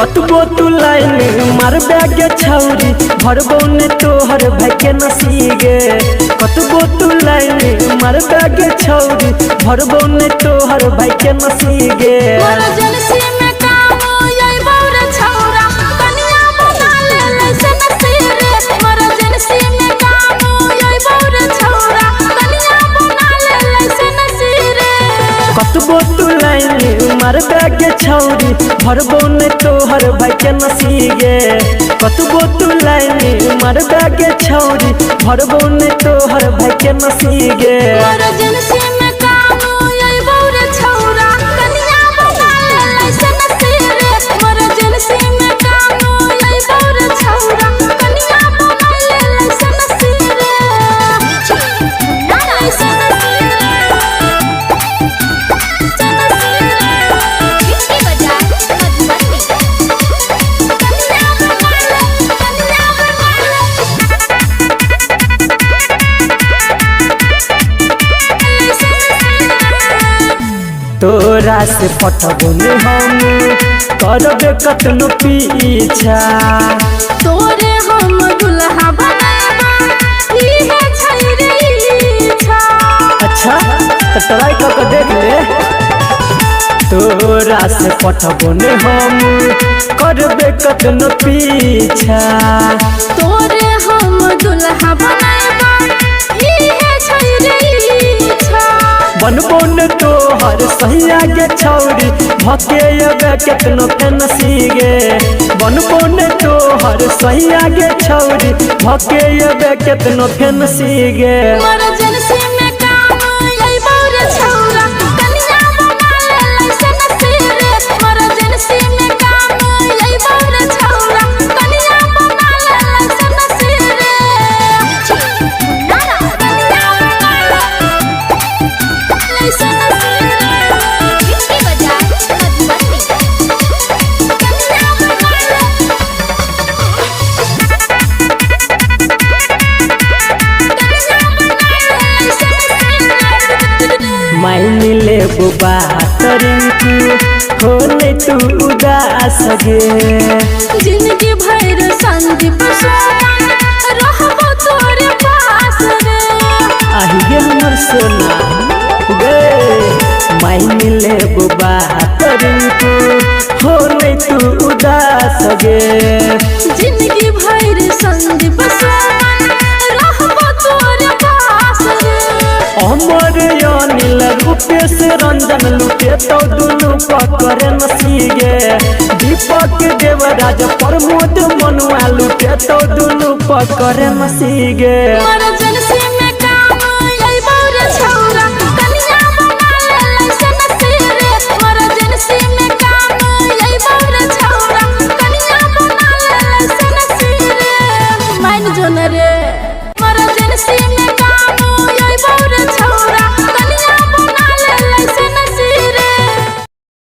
कतबो तू लाइन मार बैग छौरी भरबो ने तोहर भाई नसीगे कतबो तू लाइन मार बैग छौरी भरबो ने तोहर भाई नसीगे कतबो तू लाइन मार बैग छौरी भरबो ने तोहर भाई नसीगे कतबो तू लाइन मार बैग छौरी भरबो ने तोहर भाई नसीगे तोरा से पटबो ने हम करबे कतनो पीछा तोरे हम दुल्हा बनाबा इहे छै रे इच्छा। अच्छा तो ट्राई करके देख ले तोरा से पटबो ने हम करबे कतनो पीछा तोरे हम दुल्हा बनाबा इहे छै रे इच्छा। बनबो ने तोहर सही आगे छौरी भके अबे केतनो फैंसीगे बनबो ने तोहर सही आगे छौरी भके अबे केतनो फैंसीगे इमरजेंसी में काम अइबो रे छौरा कनिया बना ले लाइसेंस रे। इमरजेंसी में काम अइबो रे छौरा कनिया बना ले लाइसेंस रे। नाना कनिया बना ले लाइसेंस माइन ले बुबा तरिंकू होने तू उदास गे जिंदगी भर संदीप सोमन रहबो तोरे पास रे। आही गे हमर सोना गे माइन ले बुबा तरिंकू होने तू उदास गे जिंदगी भर संदीप सोमन रहबो तोरे पास रे। अमर अनिल रूपेश रंजन लुटे तो दुनू पकड़े नसीगे दीपक देवराज प्रमोद मनुआ लुटे तो दुनू पकड़े नसीगे।